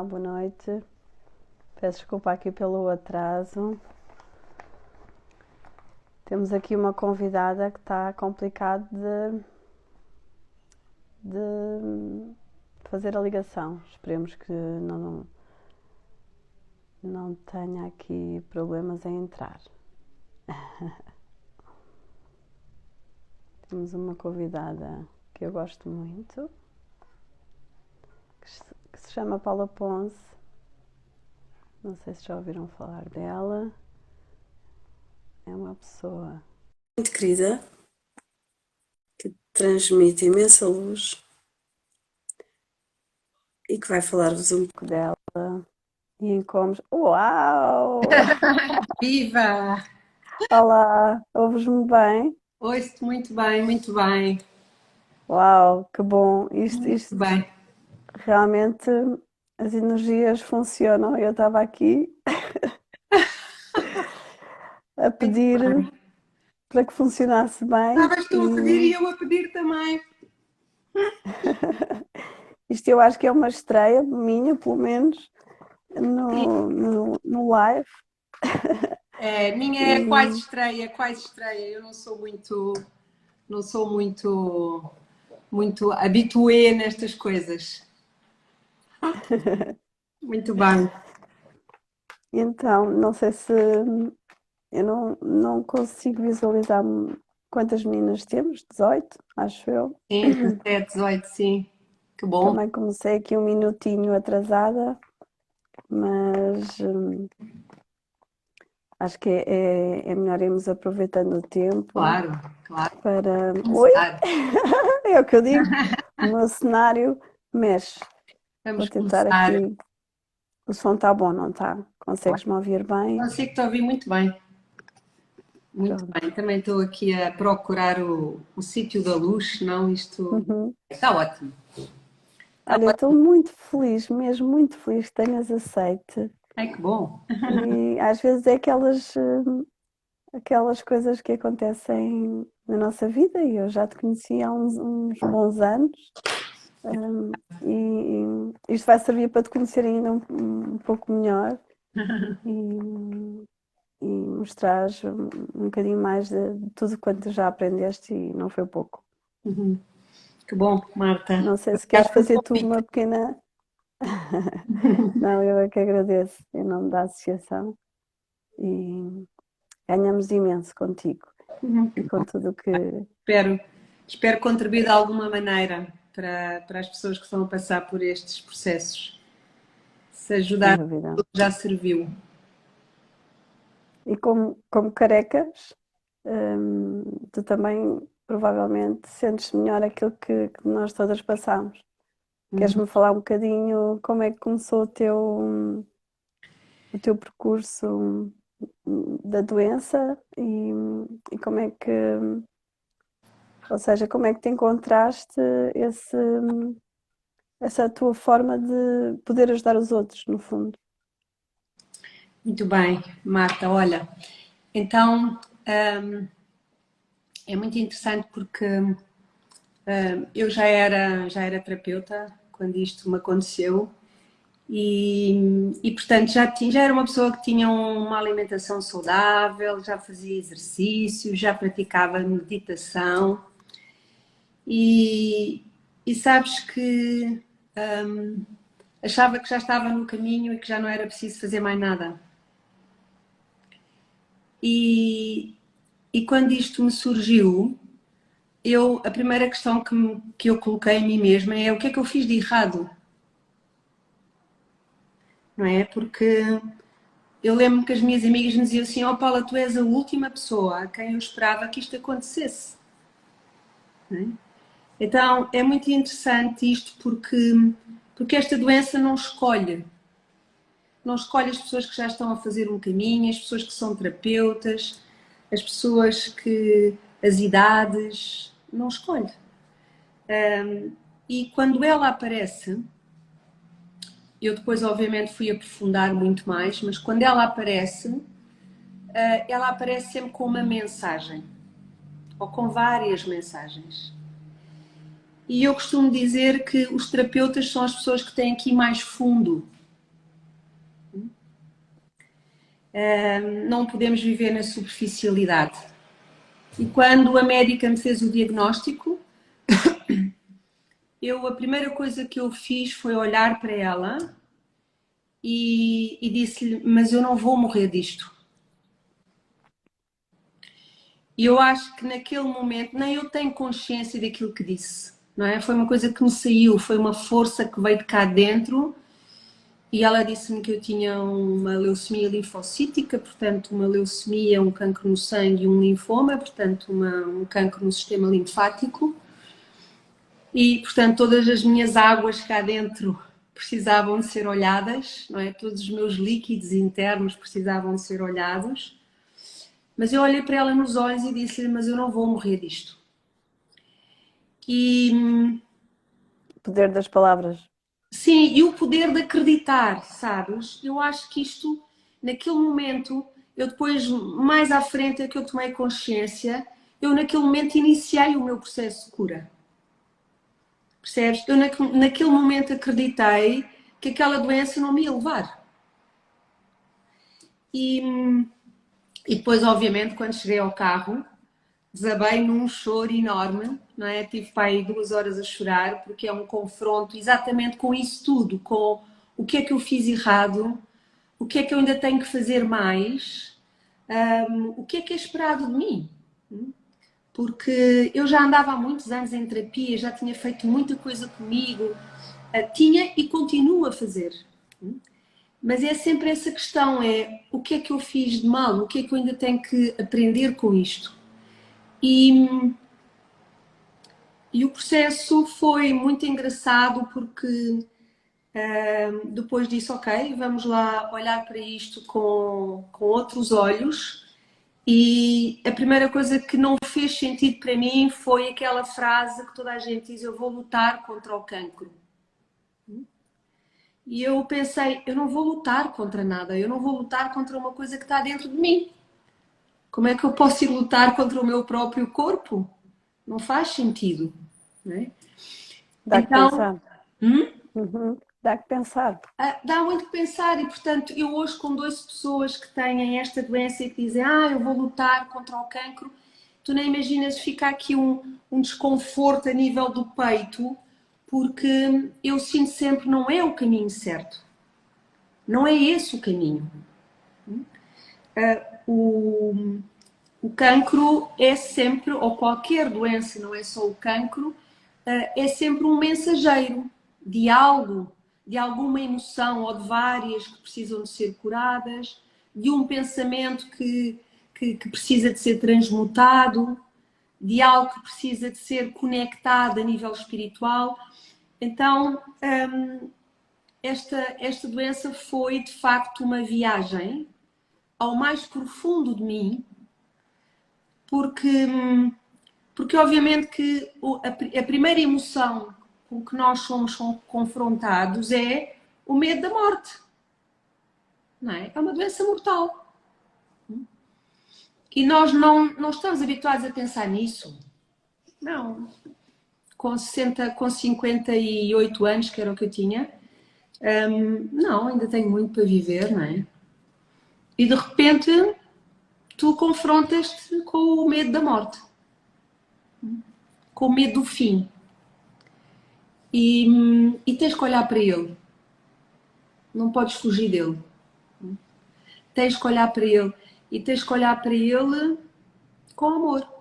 Olá, boa noite. Peço desculpa aqui pelo atraso. Temos aqui uma convidada que está complicado de fazer a ligação. Esperemos que não tenha aqui problemas em entrar. Temos uma convidada que eu gosto muito, que se chama Paula Ponce. Não sei se já ouviram falar dela. É uma pessoa muito querida, que transmite imensa luz e que vai falar-vos um pouco dela e em como... Uau! Viva! Olá, ouves-me bem? Ouço-te muito bem, muito bem, Uau, que bom! Isto muito bem. realmente as energias funcionam. Eu estava aqui a Muito pedir bem. para que funcionasse bem Estavas tu a pedir e e eu a pedir também. isto eu acho que é uma estreia minha, pelo menos, no live. É, a minha é quase E estreia, quase estreia. Eu não sou muito habituê nestas coisas. Muito bem. então, não sei se eu não consigo visualizar quantas meninas temos, 18, acho eu. Sim, 17, 18, sim. Que bom. Também comecei aqui um minutinho atrasada, mas acho que é melhor irmos aproveitando o tempo Claro, claro. para. Oi, Começar. é o que eu digo, o meu cenário mexe. Vou Vamos tentar começar. aqui. O som está bom, não está? Consegues-me ouvir bem? Consigo te ouvir muito bem. Muito Pronto. bem. Também estou aqui a procurar o sítio da luz, senão isto Uhum. está ótimo. Está Olha, estou ótimo. muito feliz, mesmo muito feliz que tenhas aceite. Ai, que bom. E às vezes é aquelas coisas que acontecem na nossa vida, e eu já te conheci há uns bons anos, e isto vai servir para te conhecer ainda um pouco melhor e, e mostrar um bocadinho mais de tudo quanto já aprendeste e não foi pouco. Uhum. Que bom, Marta. Não sei se queres Obrigada pelo fazer tu convite. uma pequena. Não, eu é que agradeço em nome da associação e ganhamos imenso contigo e com tudo o que. Espero, espero contribuir de alguma maneira para as pessoas que estão a passar por estes processos. Se Sem ajudar, dúvida. já serviu. E como carecas, tu também provavelmente sentes melhor aquilo que nós todas passamos. Uhum. Queres-me falar um bocadinho como é que começou o teu percurso da doença e como é que, ou seja, como é que te encontraste essa tua forma de poder ajudar os outros, no fundo? Muito bem, Marta. Olha, então é muito interessante porque eu já era terapeuta quando isto me aconteceu. E, portanto já era uma pessoa que tinha uma alimentação saudável, já fazia exercício, já praticava meditação e, e sabes que achava que já estava no caminho e que já não era preciso fazer mais nada. E, e quando isto me surgiu, a primeira questão que eu coloquei em mim mesma é o que é que eu fiz de errado, não é? Porque eu lembro que as minhas amigas me diziam assim: "Oh Paula, tu és a última pessoa a quem eu esperava que isto acontecesse." Não é? Então é muito interessante isto porque esta doença não escolhe as pessoas que já estão a fazer um caminho, as pessoas que são terapeutas, as pessoas que as idades, não escolhe. E quando ela aparece, eu depois obviamente fui aprofundar muito mais, mas quando ela aparece sempre com uma mensagem ou com várias mensagens. E eu costumo dizer que os terapeutas são as pessoas que têm aqui mais fundo, não podemos viver na superficialidade. E quando a médica me fez o diagnóstico, a primeira coisa que eu fiz foi olhar para ela e disse-lhe, mas eu não vou morrer disto. E eu acho que naquele momento nem eu tenho consciência daquilo que disse, não é? Foi uma coisa que me saiu, foi uma força que veio de cá dentro. E ela disse-me que eu tinha uma leucemia linfocítica, portanto uma leucemia, um cancro no sangue e um linfoma, portanto um cancro no sistema linfático. E, portanto, todas as minhas águas cá dentro precisavam de ser olhadas, não é? Todos os meus líquidos internos precisavam de ser olhados. Mas eu olhei para ela nos olhos e disse-lhe, mas eu não vou morrer disto. E Poder das palavras. sim, e o poder de acreditar, sabes? Eu acho que isto, naquele momento, eu depois, mais à frente, é que eu tomei consciência, eu naquele momento iniciei o meu processo de cura. Percebes? Eu naquele momento acreditei que aquela doença não me ia levar. E, e depois, obviamente, quando cheguei ao carro, desabei num choro enorme, não é? Tive para aí 2 horas a chorar, porque é um confronto exatamente com isso tudo, com o que é que eu fiz errado, o que é que eu ainda tenho que fazer mais, o que é esperado de mim. Porque eu já andava há muitos anos em terapia, já tinha feito muita coisa comigo, tinha e continuo a fazer. Mas é sempre essa questão, é o que é que eu fiz de mal, o que é que eu ainda tenho que aprender com isto. E, e o processo foi muito engraçado porque depois disse, ok, vamos lá olhar para isto com outros olhos. E a primeira coisa que não fez sentido para mim foi aquela frase que toda a gente diz, eu vou lutar contra o cancro. E eu pensei, eu não vou lutar contra nada, eu não vou lutar contra uma coisa que está dentro de mim. Como é que eu posso ir lutar contra o meu próprio corpo? Não faz sentido, não é? Dá que Então, pensar. Uhum. Dá que pensar. dá muito que pensar e, portanto, eu hoje com 2 pessoas que têm esta doença e que dizem, eu vou lutar contra o cancro, tu nem imaginas ficar aqui um desconforto a nível do peito, porque eu sinto sempre não é o caminho certo. Não é esse o caminho. O, o cancro é sempre, ou qualquer doença, não é só o cancro, é sempre um mensageiro de algo, de alguma emoção ou de várias que precisam de ser curadas, de um pensamento que precisa de ser transmutado, de algo que precisa de ser conectado a nível espiritual. Então, esta doença foi de facto uma viagem ao mais profundo de mim, porque obviamente que a primeira emoção com que nós somos confrontados é o medo da morte, não é? É uma doença mortal. E nós não estamos habituados a pensar nisso. Não. Com 58 anos, que era o que eu tinha, não, ainda tenho muito para viver, não é? E de repente tu confrontas-te com o medo da morte, com o medo do fim. E tens que olhar para ele. Não podes fugir dele. Tens que olhar para ele. E tens que olhar para ele com amor.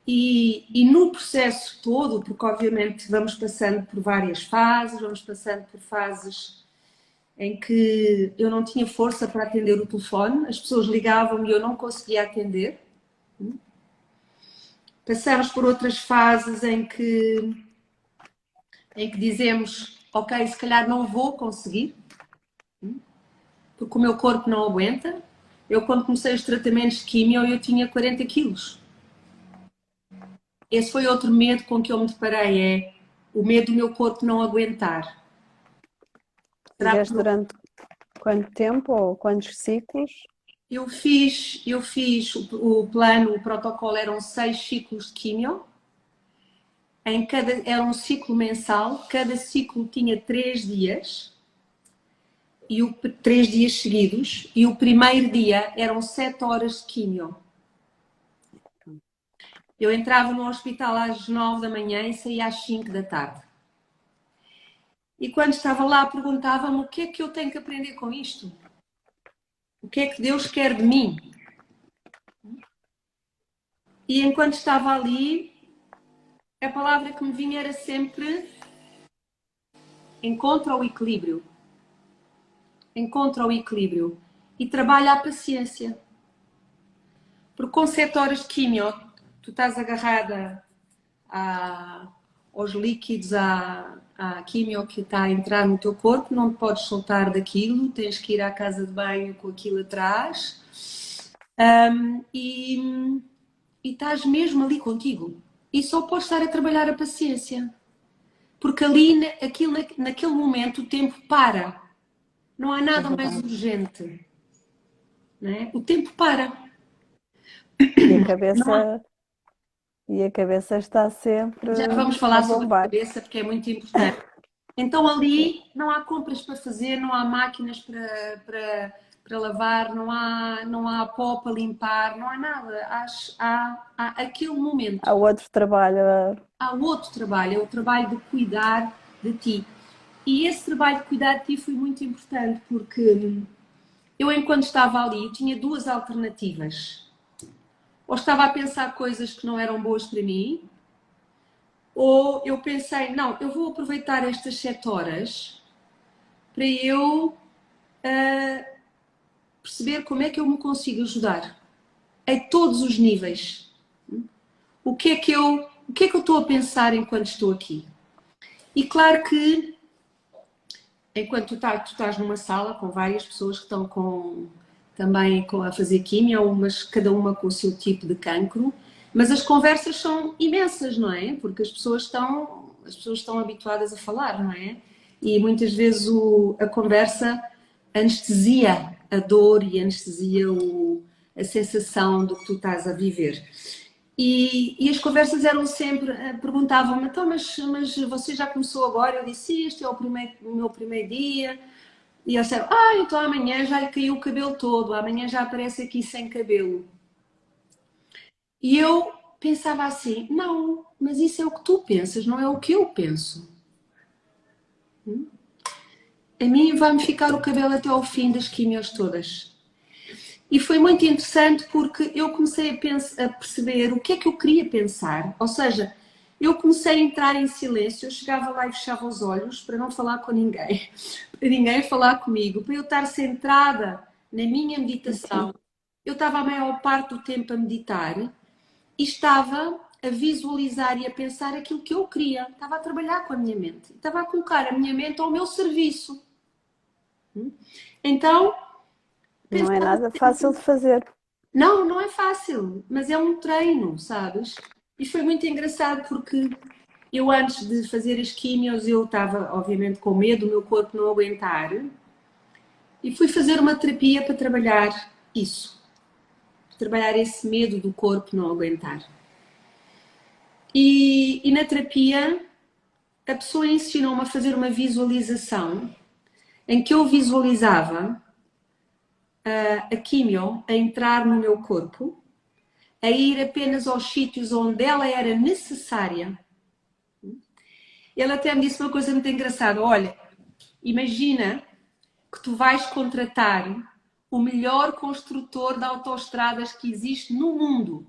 E no processo todo, porque obviamente vamos passando por várias fases, vamos passando por fases em que eu não tinha força para atender o telefone, as pessoas ligavam-me e eu não conseguia atender. Passamos por outras fases em que dizemos, ok, se calhar não vou conseguir, porque o meu corpo não aguenta. Eu, quando comecei os tratamentos de quimio, eu tinha 40 quilos. Esse foi outro medo com que eu me deparei, é o medo do meu corpo não aguentar. Será que Fizeste durante quanto tempo ou quantos ciclos? eu fiz o plano, o protocolo eram 6 ciclos de quimio. Era um ciclo mensal, cada ciclo tinha 3 dias. 3 dias seguidos, e o primeiro dia eram 7 horas de quimio. Eu entrava no hospital às 9 da manhã e saía às 5 da tarde. E quando estava lá, perguntava-me o que é que eu tenho que aprender com isto? O que é que Deus quer de mim? E enquanto estava ali, a palavra que me vinha era sempre: encontra o equilíbrio. Encontra o equilíbrio. E trabalha a paciência. Porque com 7 horas de quimio, tu estás agarrada aos líquidos, à quimio que está a entrar no teu corpo, não te podes soltar daquilo, tens que ir à casa de banho com aquilo atrás. E estás mesmo ali contigo. E só podes estar a trabalhar a paciência. Porque ali, naquele momento, o tempo para. Não há É nada mais verdade. urgente. Não é? O tempo para. E a Não há- cabeça, e a cabeça está sempre Já vamos a falar sobre a bombar. cabeça, porque é muito importante. Então ali não há compras para fazer, não há máquinas para lavar, não há pó para limpar, não há nada. Há aquele Há momento. outro trabalho. Há outro trabalho, é o trabalho de cuidar de ti. E esse trabalho de cuidar de ti foi muito importante, porque eu, enquanto estava ali, tinha duas alternativas. Ou estava a pensar coisas que não eram boas para mim, ou eu pensei, não, eu vou aproveitar estas 7 horas para eu perceber como é que eu me consigo ajudar a todos os níveis. O que é que eu estou a pensar enquanto estou aqui? E claro que enquanto tu estás numa sala com várias pessoas que estão também a fazer quimio, cada uma com o seu tipo de cancro, mas as conversas são imensas, não é? Porque as pessoas estão habituadas a falar, não é? E muitas vezes a conversa anestesia a dor e anestesia a sensação do que tu estás a viver. E as conversas eram sempre, perguntavam-me, então, mas você já começou agora? Eu disse, este é o meu primeiro dia. E eles disseram, então amanhã já lhe caiu o cabelo todo, amanhã já aparece aqui sem cabelo. E eu pensava assim, não, mas isso é o que tu pensas, não é o que eu penso. A mim vai-me ficar o cabelo até ao fim das quimios todas. E foi muito interessante porque eu comecei a perceber o que é que eu queria pensar. Ou seja, eu comecei a entrar em silêncio, eu chegava lá e fechava os olhos para não falar com ninguém, para ninguém falar comigo, para eu estar centrada na minha Sim, meditação. Eu estava a maior parte do tempo a meditar e estava a visualizar e a pensar aquilo que eu queria. Estava a trabalhar com a minha mente. Estava a colocar a minha mente ao meu serviço. Então, não é pensava nada fácil de fazer. não, não é fácil, mas é um treino, sabes? E foi muito engraçado porque eu, antes de fazer as químios, eu estava, obviamente, com medo do meu corpo não aguentar e fui fazer uma terapia para trabalhar isso, para trabalhar esse medo do corpo não aguentar. E na terapia, a pessoa ensinou-me a fazer uma visualização em que eu visualizava a químio a entrar no meu corpo, a ir apenas aos sítios onde ela era necessária. Ele até me disse uma coisa muito engraçada. Olha, imagina que tu vais contratar o melhor construtor de autoestradas que existe no mundo.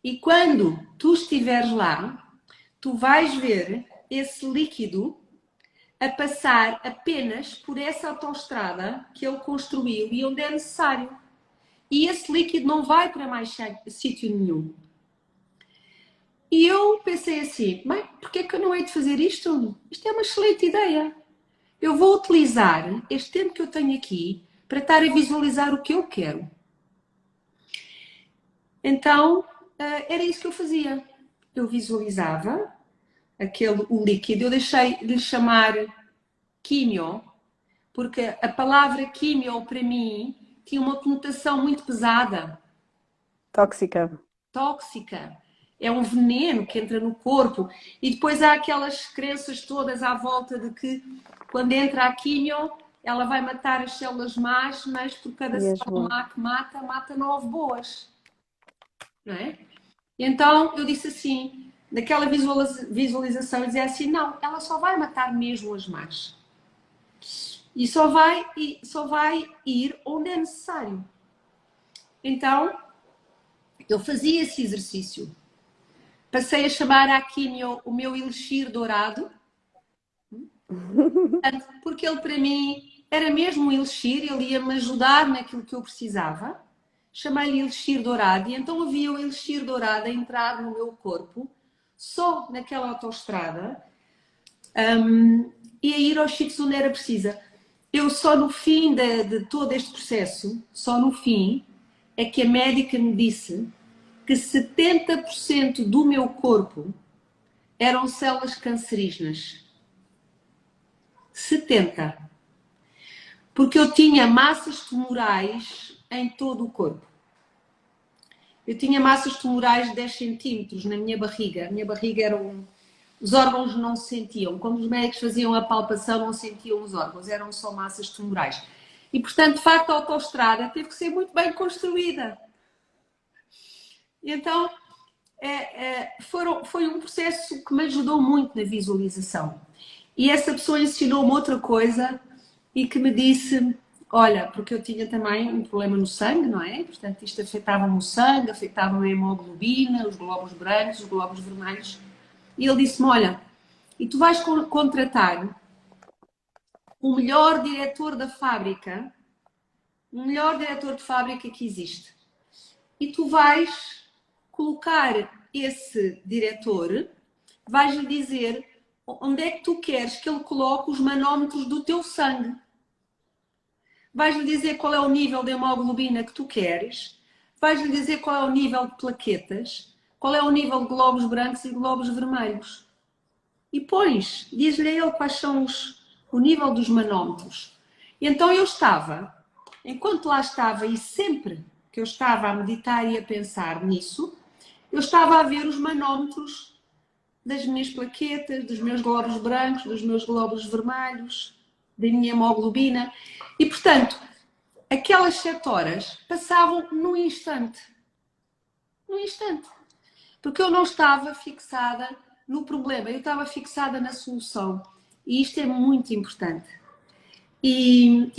E quando tu estiveres lá, tu vais ver esse líquido a passar apenas por essa autoestrada que ele construiu e onde é necessário. E esse líquido não vai para mais sítio nenhum. E eu pensei assim, bem, porquê é que eu não hei de fazer isto? Isto é uma excelente ideia. Eu vou utilizar este tempo que eu tenho aqui para estar a visualizar o que eu quero. Então, era isso que eu fazia. Eu visualizava o líquido, eu deixei de lhe chamar químio, porque a palavra químio para mim tinha uma conotação muito pesada, Tóxica. tóxica. é um veneno que entra no corpo. E depois há aquelas crenças todas à volta de que quando entra a quimio, ela vai matar as células más, mas por cada E as célula boas. má que mata, mata 9 boas. Não é? Então eu disse assim, naquela visualização, eu dizia assim, não, ela só vai matar mesmo as más. E só vai ir onde é necessário. Então, eu fazia esse exercício. Passei a chamar a quimio o meu elixir dourado, porque ele para mim era mesmo um elixir, ele ia-me ajudar naquilo que eu precisava. Chamei-lhe elixir dourado e então havia o elixir dourado a entrar no meu corpo, só naquela autoestrada, e a ir aos sítios onde era precisa. Eu só no fim de todo este processo, só no fim, é que a médica me disse que 70% do meu corpo eram células cancerígenas. 70%. Porque eu tinha massas tumorais em todo o corpo. Eu tinha massas tumorais de 10 centímetros na minha barriga. A minha barriga era Os órgãos não se sentiam. Quando os médicos faziam a palpação, não sentiam os órgãos. Eram só massas tumorais. E, portanto, de facto, a autoestrada teve que ser muito bem construída. E então, foi um processo que me ajudou muito na visualização. E essa pessoa ensinou-me outra coisa e que me disse, olha, porque eu tinha também um problema no sangue, não é? Portanto, isto afetava-me o sangue, afetava-me a hemoglobina, os glóbulos brancos, os glóbulos vermelhos. E ele disse-me, olha, e tu vais contratar o melhor diretor da fábrica, o melhor diretor de fábrica que existe. E tu vais colocar esse diretor, vais-lhe dizer onde é que tu queres que ele coloque os manómetros do teu sangue. Vais-lhe dizer qual é o nível de hemoglobina que tu queres, vais-lhe dizer qual é o nível de plaquetas, qual é o nível de glóbulos brancos e glóbulos vermelhos. E pões, diz-lhe a ele quais são o nível dos manómetros. E então eu estava, enquanto lá estava e sempre que eu estava a meditar e a pensar nisso, eu estava a ver os manómetros das minhas plaquetas, dos meus glóbulos brancos, dos meus glóbulos vermelhos, da minha hemoglobina. E, portanto, aquelas 7 horas passavam num instante. Num instante. Porque eu não estava fixada no problema, eu estava fixada na solução. E isto é muito importante.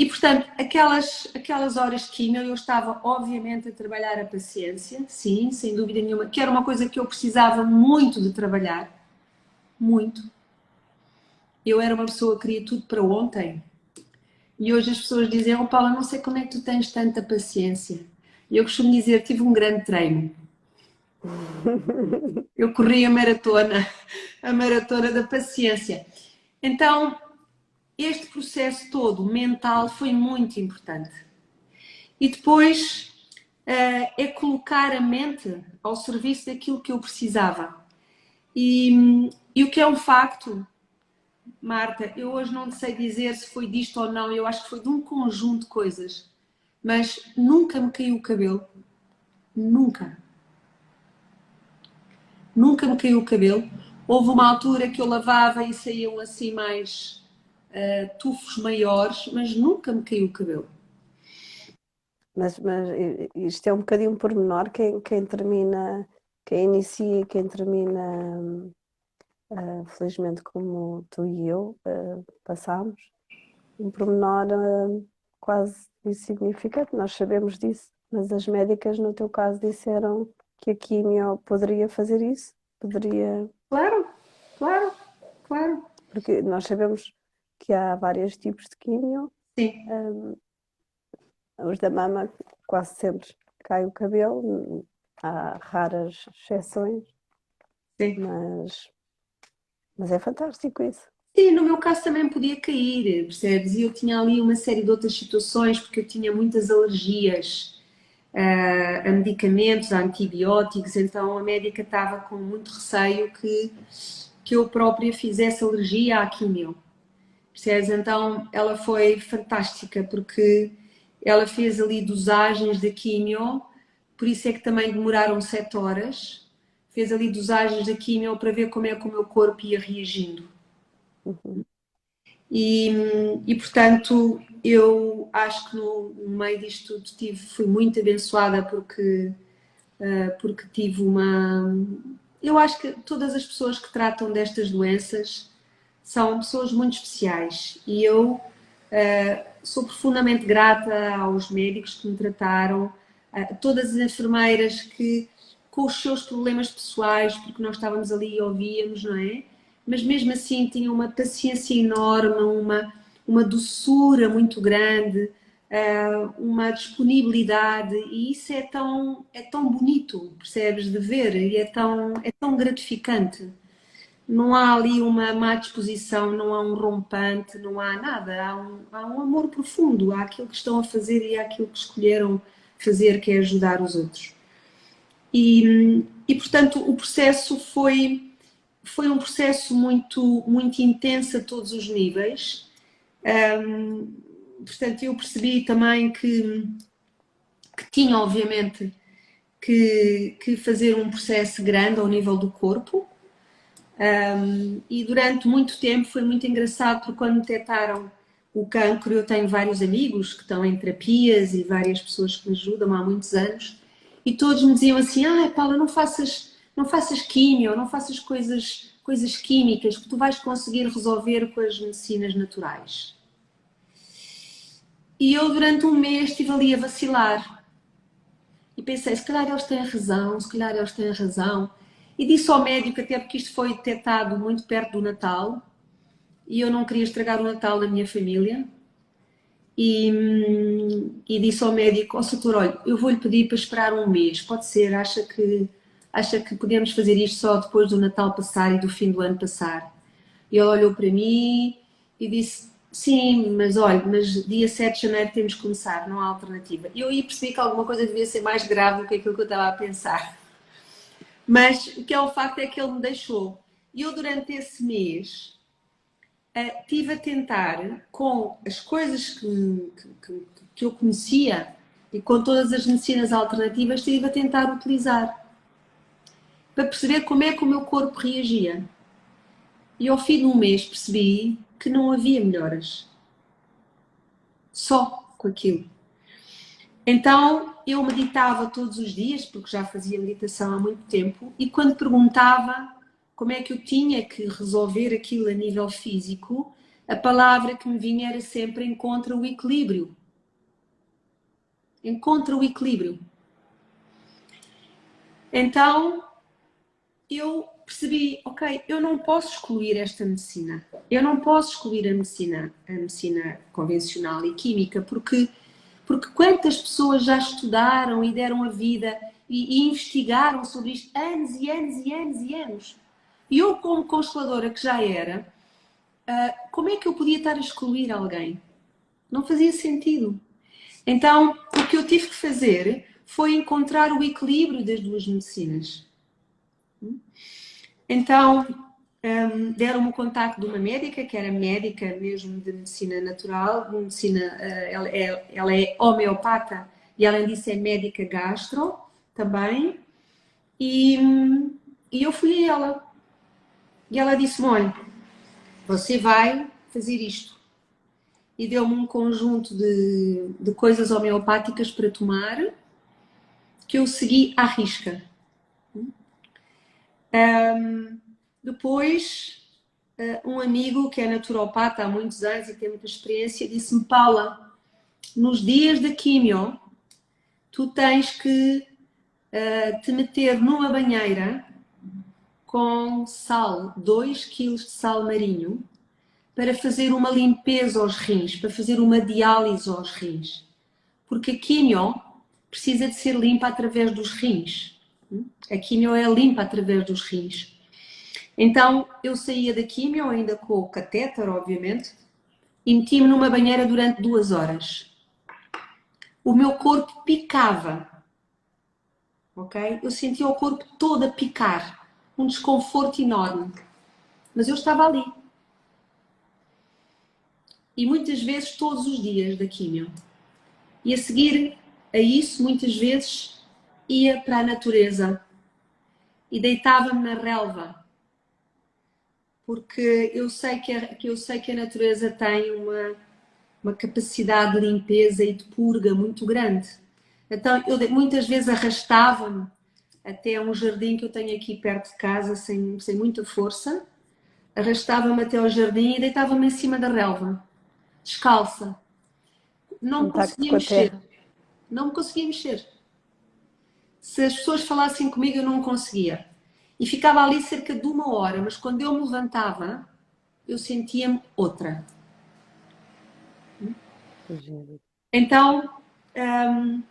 Portanto, aquelas horas de quimio, eu estava, obviamente, a trabalhar a paciência, sim, sem dúvida nenhuma, que era uma coisa que eu precisava muito de trabalhar. Muito. Eu era uma pessoa que queria tudo para ontem. E hoje as pessoas dizem, oh Paula, não sei como é que tu tens tanta paciência. E eu costumo dizer, tive um grande treino. Eu corri a maratona da paciência. Então, este processo todo mental foi muito importante. E depois é colocar a mente ao serviço daquilo que eu precisava. E o que é um facto, Marta, eu hoje não sei dizer se foi disto ou não, eu acho que foi de um conjunto de coisas, mas nunca me caiu o cabelo. Nunca. Nunca me caiu o cabelo. Houve uma altura que eu lavava e saíam assim mais tufos maiores, mas nunca me caiu o cabelo. Mas isto é um bocadinho pormenor, quem termina, quem inicia e quem termina, felizmente como tu e eu passámos, um pormenor quase insignificante, nós sabemos disso, mas as médicas no teu caso disseram que a quimio poderia fazer isso, poderia, Claro, claro, claro. porque nós sabemos que há vários tipos de quimio, Sim, os da mama quase sempre cai o cabelo, há raras exceções, sim. mas é fantástico isso. Sim, no meu caso também podia cair, percebes? E eu tinha ali uma série de outras situações, porque eu tinha muitas alergias a medicamentos, a antibióticos, então a médica estava com muito receio que eu própria fizesse alergia à quimio. Percebes? Então ela foi fantástica, porque ela fez ali dosagens de quimio, por isso é que também demoraram 7 horas. fez ali dosagens da quimio para ver como é que o meu corpo ia reagindo. Uhum. Portanto, eu acho que no meio disto tudo fui muito abençoada porque tive uma... Eu acho que todas as pessoas que tratam destas doenças são pessoas muito especiais e eu sou profundamente grata aos médicos que me trataram, a todas as enfermeiras que, com os seus problemas pessoais, porque nós estávamos ali e ouvíamos, não é? Mas mesmo assim tinham uma paciência enorme, uma doçura muito grande, uma disponibilidade, e isso é tão bonito, percebes, de ver, e é tão gratificante. Não há ali uma má disposição, não há um rompante, não há nada. Há um amor profundo, há aquilo que estão a fazer e há aquilo que escolheram fazer, que é ajudar os outros. Portanto, o processo foi um processo muito intenso a todos os níveis. Portanto, eu percebi também que tinha, obviamente, que fazer um processo grande ao nível do corpo. E durante muito tempo foi muito engraçado, porque quando detectaram o cancro, eu tenho vários amigos que estão em terapias e várias pessoas que me ajudam há muitos anos, e todos me diziam assim: Paula, não faças químio, não faças coisas químicas, que tu vais conseguir resolver com as medicinas naturais. E eu durante um mês estive ali a vacilar. E pensei, se calhar eles têm razão, se calhar eles têm razão. E disse ao médico, até porque isto foi detectado muito perto do Natal, e eu não queria estragar o Natal da minha família. E disse ao médico: doutor, olha, eu vou-lhe pedir para esperar um mês, pode ser? Acha que podemos fazer isto só depois do Natal passar e do fim do ano passar? E ele olhou para mim e disse: sim, mas olha, mas dia 7 de janeiro temos que começar, não há alternativa. E eu ia perceber que alguma coisa devia ser mais grave do que aquilo que eu estava a pensar. Mas o que é o facto é que ele me deixou. E eu, durante esse mês, estive a tentar, com as coisas que eu conhecia e com todas as medicinas alternativas, estive a tentar utilizar para perceber como é que o meu corpo reagia. E ao fim de um mês percebi que não havia melhoras. Só com aquilo. Então eu meditava todos os dias, porque já fazia meditação há muito tempo, e quando perguntava como é que eu tinha que resolver aquilo a nível físico, a palavra que me vinha era sempre: encontra o equilíbrio. Encontra o equilíbrio. Então eu percebi, ok, eu não posso excluir esta medicina. Eu não posso excluir a medicina convencional e química, porque quantas pessoas já estudaram e deram a vida e investigaram sobre isto anos e anos e anos e anos. E eu, como consteladora que já era, como é que eu podia estar a excluir alguém? Não fazia sentido. Então, o que eu tive que fazer foi encontrar o equilíbrio das duas medicinas. Então, deram-me o contacto de uma médica, que era médica mesmo de medicina natural, de medicina, ela é homeopata e além disso é médica gastro também, e, e eu fui a ela. E ela disse-me: olha, você vai fazer isto. E deu-me um conjunto de coisas homeopáticas para tomar, que eu segui à risca. Depois, um amigo que é naturopata há muitos anos e tem muita experiência disse-me: Paula, nos dias da quimio, tu tens que te meter numa banheira com sal, 2 quilos de sal marinho, para fazer uma limpeza aos rins, para fazer uma diálise aos rins. Porque a quimio precisa de ser limpa através dos rins. A quimio é limpa através dos rins. Então, eu saía da quimio, ainda com o catéter, obviamente, e meti-me numa banheira durante 2 horas. O meu corpo picava, ok? Eu sentia o corpo todo a picar, um desconforto enorme. Mas eu estava ali. E muitas vezes, todos os dias da quimio. E a seguir a isso, muitas vezes, ia para a natureza. e deitava-me na relva, porque eu sei que a natureza tem uma capacidade de limpeza e de purga muito grande. Então eu muitas vezes arrastava-me até um jardim que eu tenho aqui perto de casa, sem muita força, arrastava-me até ao jardim e deitava-me em cima da relva, descalça. Não me Contacto conseguia com a mexer, terra. não me conseguia mexer. Se as pessoas falassem comigo, eu não conseguia. E ficava ali cerca de 1 hora, mas quando eu me levantava, eu sentia-me outra. Que giro. Então, hum,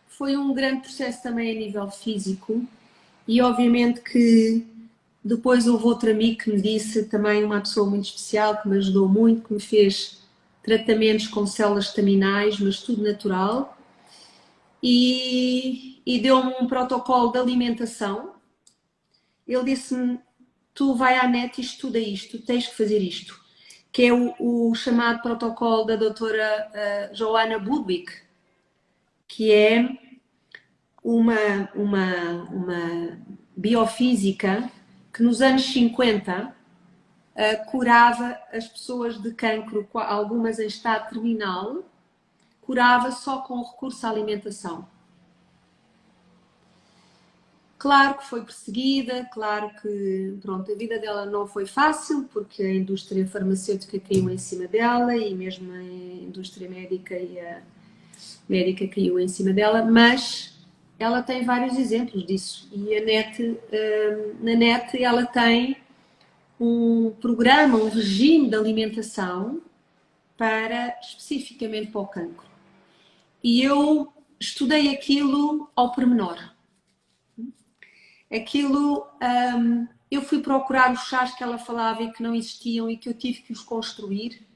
foi um grande processo também a nível físico e obviamente que depois houve outro amigo que me disse, também uma pessoa muito especial, que me ajudou muito, que me fez tratamentos com células estaminais, mas tudo natural, e deu-me um protocolo de alimentação. Ele disse-me, tu vai à net e estuda isto, tens que fazer isto, que é o chamado protocolo da doutora Joanna Budwig, que é uma biofísica que nos anos 50 curava as pessoas de cancro, algumas em estado terminal, curava só com recurso à alimentação. Claro que foi perseguida, claro que pronto, a vida dela não foi fácil, porque a indústria farmacêutica caiu em cima dela e mesmo a indústria médica e a médica caiu em cima dela, mas ela tem vários exemplos disso. E na net ela tem um programa, um regime de alimentação para especificamente para o cancro. E eu estudei aquilo ao pormenor. Aquilo, eu fui procurar os chás que ela falava e que não existiam e que eu tive que os construir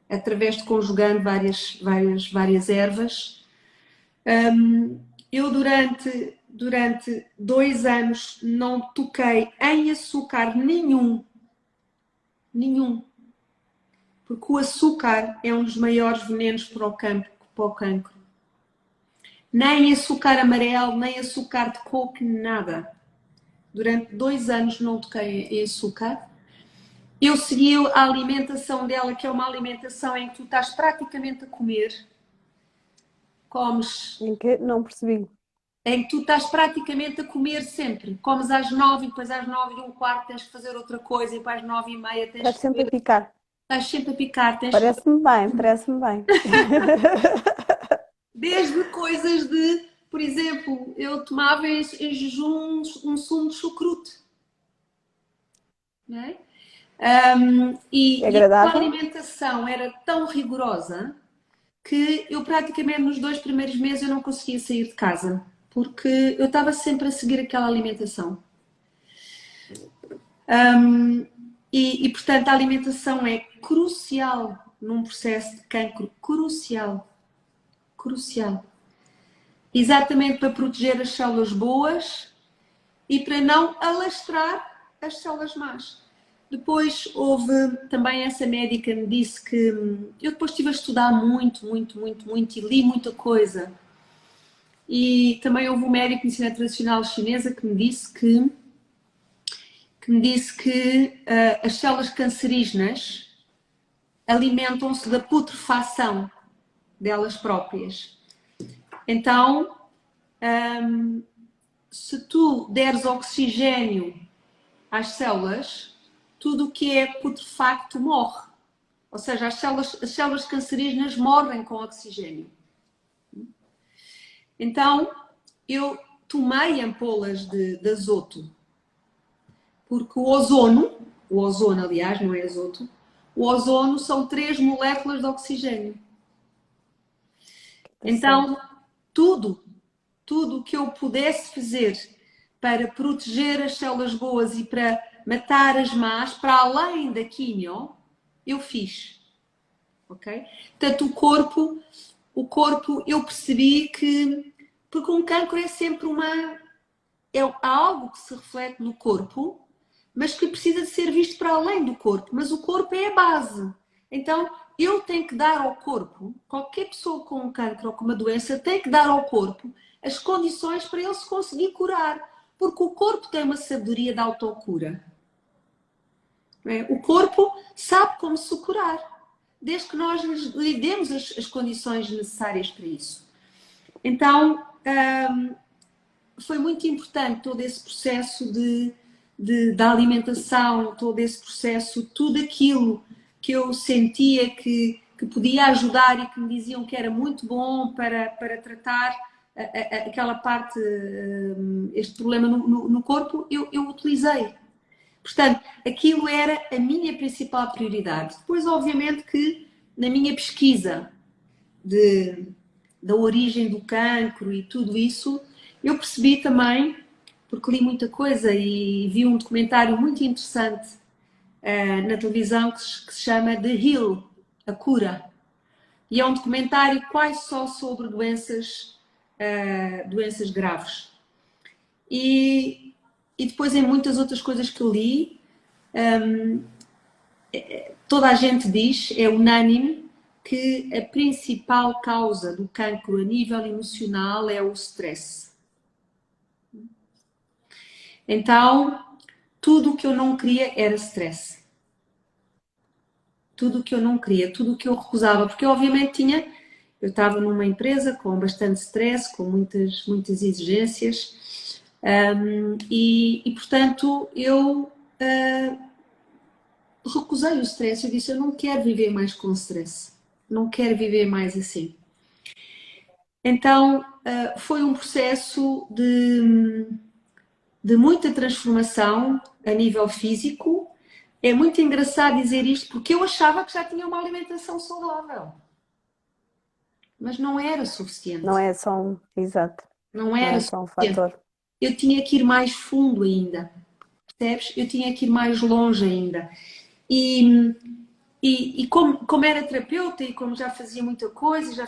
através de conjugando várias ervas. Eu durante 2 anos não toquei em açúcar nenhum, porque o açúcar é um dos maiores venenos para o cancro. Nem açúcar amarelo, nem açúcar de coco, nada. Durante 2 anos não toquei em açúcar. Eu segui a alimentação dela, que é uma alimentação em que tu estás praticamente a comer, comes, Em que? Não percebi. em que tu estás praticamente a comer sempre. Comes às 9 e depois às 9h15 tens que fazer outra coisa e depois às 9h30 tens Estás que sempre a comer. picar. Estás sempre a picar, tens que... Parece-me bem, parece-me bem. Desde coisas de, por exemplo, eu tomava em jejum um sumo de chucrute, não é? É E a agradável? alimentação era tão rigorosa que eu praticamente nos 2 primeiros meses eu não conseguia sair de casa, porque eu estava sempre a seguir aquela alimentação. Portanto, a alimentação é crucial num processo de cancro, crucial, crucial. Exatamente para proteger as células boas e para não alastrar as células más. Depois houve também essa médica me disse que eu depois estive a estudar muito e li muita coisa. E também houve um médico de medicina tradicional chinesa que me disse que as células cancerígenas alimentam-se da putrefação delas próprias. Então, se tu deres oxigênio às células, tudo o que é putrefacto morre. Ou seja, as células cancerígenas morrem com oxigênio. Então, eu tomei ampolas de azoto, porque o ozono, aliás, não é azoto, o ozono são 3 moléculas de oxigênio. Interessante. Então, tudo o que eu pudesse fazer para proteger as células boas e para matar as más, para além da quimio, eu fiz. Ok? Portanto, o corpo, eu percebi que, porque um cancro é sempre é algo que se reflete no corpo, mas que precisa de ser visto para além do corpo. Mas o corpo é a base. Então, eu tenho que dar ao corpo, qualquer pessoa com um cancro ou com uma doença, tem que dar ao corpo as condições para ele se conseguir curar. Porque o corpo tem uma sabedoria de autocura. Não é? O corpo sabe como se curar, desde que nós lhe demos as condições necessárias para isso. Então, foi muito importante todo esse processo da alimentação, todo esse processo, tudo aquilo que eu sentia que podia ajudar e que me diziam que era muito bom para tratar aquela parte, este problema no corpo, eu utilizei. Portanto, aquilo era a minha principal prioridade. Depois, obviamente, que na minha pesquisa da origem do cancro e tudo isso, eu percebi também, porque li muita coisa e vi um documentário muito interessante na televisão que se chama The Heal, a cura. E é um documentário quase só sobre doenças graves. E depois em muitas outras coisas que eu li, toda a gente diz, é unânime, que a principal causa do cancro a nível emocional é o stress. Então, tudo o que eu não queria era stress. Tudo o que eu não queria, tudo o que eu recusava, porque obviamente eu estava numa empresa com bastante stress, com muitas exigências, e portanto eu recusei o stress. Eu disse, eu não quero viver mais com stress, não quero viver mais assim. Então foi um processo de muita transformação a nível físico. É muito engraçado dizer isto porque eu achava que já tinha uma alimentação saudável, mas não era suficiente. Não é só um, exato, Não não era é só um suficiente. fator. Eu tinha que ir mais fundo ainda, percebes? Eu tinha que ir mais longe ainda. E como era terapeuta e como já fazia muita coisa,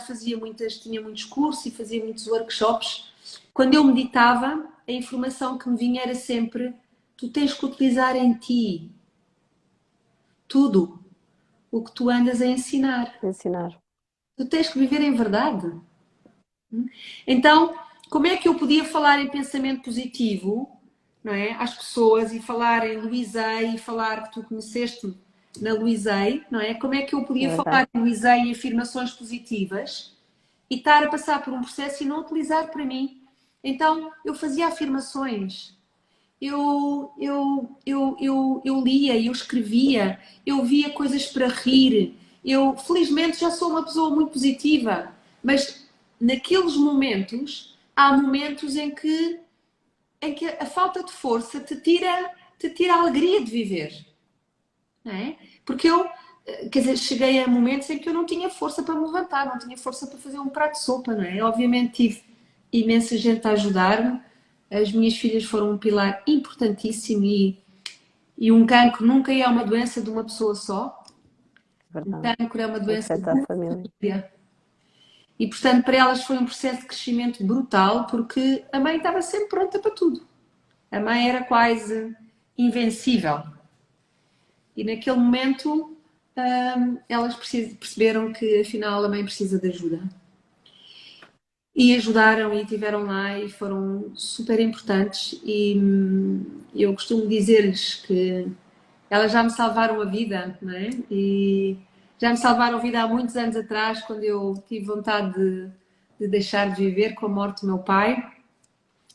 tinha muitos cursos e fazia muitos workshops, quando eu meditava, a informação que me vinha era sempre: tu tens que utilizar em ti tudo o que tu andas a ensinar. Ensinar. Tu tens que viver em verdade. Então, como é que eu podia falar em pensamento positivo, não é, às pessoas, e falar em Luizei, e falar que tu conheceste na Luizei, não é? Como é que eu podia É falar verdade. em Luizei em afirmações positivas e estar a passar por um processo e não utilizar para mim? Então, eu fazia afirmações. Eu lia, eu escrevia, eu via coisas para rir. Eu, felizmente, já sou uma pessoa muito positiva, mas naqueles momentos, há momentos em que a falta de força te tira a alegria de viver. Não é? Porque eu, quer dizer, cheguei a momentos em que eu não tinha força para me levantar, não tinha força para fazer um prato de sopa, não é? Obviamente tive imensa gente a ajudar-me. As minhas filhas foram um pilar importantíssimo e um cancro nunca é uma doença de uma pessoa só. É O verdade. cancro é uma doença de Afeta a uma família. família. E, portanto, para elas foi um processo de crescimento brutal, porque a mãe estava sempre pronta para tudo. A mãe era quase invencível. E naquele momento, elas perceberam que afinal a mãe precisa de ajuda. E ajudaram e estiveram lá e foram super importantes. E eu costumo dizer-lhes que elas já me salvaram a vida, não é? E já me salvaram a vida há muitos anos atrás, quando eu tive vontade de deixar de viver com a morte do meu pai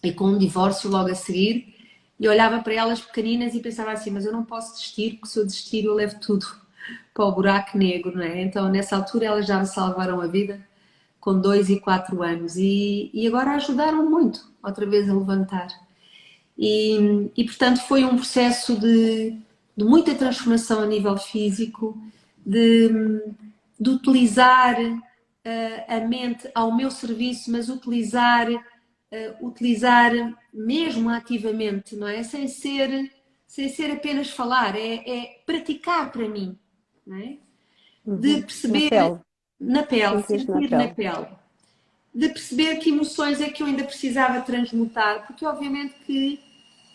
e com um divórcio logo a seguir. E olhava para elas pequeninas e pensava assim, mas eu não posso desistir, porque se eu desistir eu levo tudo para o buraco negro, não é? Então nessa altura elas já me salvaram a vida com 2 e 4 anos e agora ajudaram muito outra vez a levantar. Portanto foi um processo de muita transformação a nível físico, de utilizar a mente ao meu serviço, mas utilizar mesmo ativamente, não é? Sem ser apenas falar, é praticar para mim, não é? De Na perceber pele. na pele, Sentir na sentir na pele. pele, de perceber que emoções é que eu ainda precisava transmutar, porque obviamente que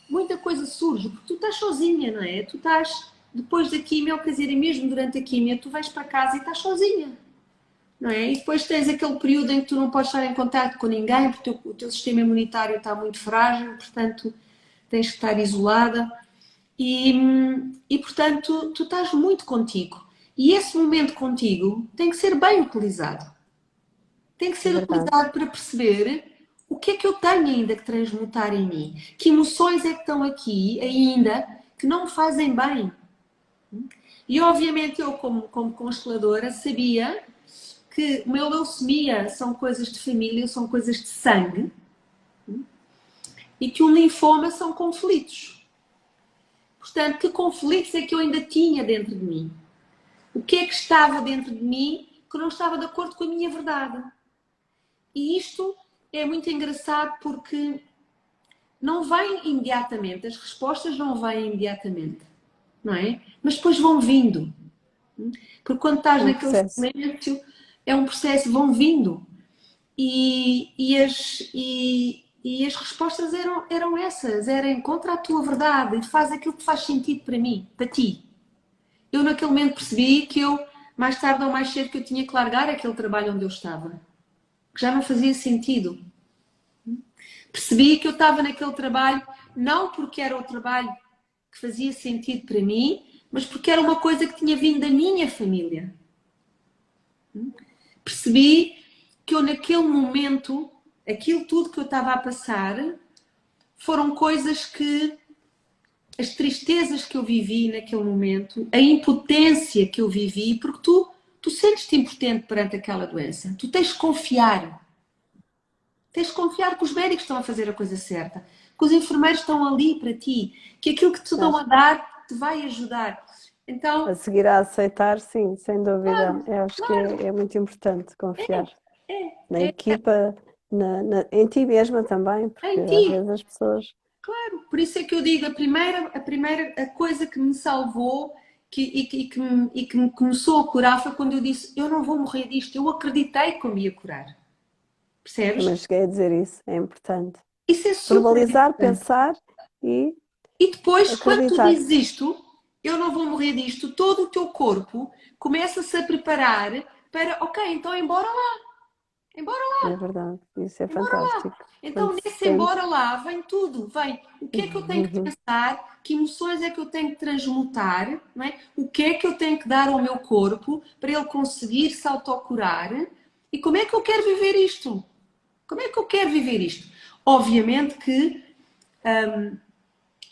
muita coisa surge, porque tu estás sozinha, não é? Tu estás, depois da quimio, quer dizer, e mesmo durante a quimio, tu vais para casa e estás sozinha, não é? E depois tens aquele período em que tu não podes estar em contato com ninguém, porque o teu sistema imunitário está muito frágil, portanto, tens que estar isolada e portanto, tu estás muito contigo. E esse momento contigo tem que ser bem utilizado. Tem que É ser verdade. utilizado para perceber o que é que eu tenho ainda que transmutar em mim. Que emoções é que estão aqui ainda que não me fazem bem. E obviamente eu, como consteladora, sabia que o meu leucemia são coisas de família, são coisas de sangue, e que o linfoma são conflitos. Portanto, que conflitos é que eu ainda tinha dentro de mim? O que é que estava dentro de mim que não estava de acordo com a minha verdade? E isto é muito engraçado porque não vem imediatamente, as respostas não vêm imediatamente, não é? Mas depois vão vindo. Porque quando estás É um naquele processo. silêncio, é um processo, vão vindo. E as respostas eram essas, era encontra a tua verdade e faz aquilo que faz sentido para mim, para ti. Eu naquele momento percebi que eu, mais tarde ou mais cedo, que eu tinha que largar aquele trabalho onde eu estava. Que já não fazia sentido. Percebi que eu estava naquele trabalho não porque era o trabalho que fazia sentido para mim, mas porque era uma coisa que tinha vindo da minha família. Percebi que eu naquele momento, aquilo tudo que eu estava a passar, foram coisas que, as tristezas que eu vivi naquele momento, a impotência que eu vivi, porque tu sentes-te impotente perante aquela doença. Tu tens de confiar. Tens de confiar que os médicos estão a fazer a coisa certa, que os enfermeiros estão ali para ti, que aquilo que te dão a Mas dar te vai ajudar. Então, a seguir a aceitar, sim, sem dúvida. claro, Eu acho que claro, é muito importante confiar na é equipa, em ti mesma também, porque em às ti. vezes as pessoas. Claro, por isso é que eu digo, a coisa que me salvou e que me começou a curar foi quando eu disse, eu não vou morrer disto, eu acreditei que eu me ia curar. Também Percebes? cheguei a dizer isso, é importante. Isso é super Verbalizar, importante. pensar e E depois, quando tu acreditar. dizes isto, eu não vou morrer disto, todo o teu corpo começa-se a preparar para, ok, então embora lá, embora É lá, verdade, isso é embora lá. fantástico. Quando Então se nesse sente. embora lá vem tudo, vem o que é que eu tenho que Uhum. pensar, que emoções é que eu tenho que transmutar, não é? O que é que eu tenho que dar ao meu corpo para ele conseguir se autocurar e como é que eu quero viver isto? Como é que eu quero viver isto? Obviamente que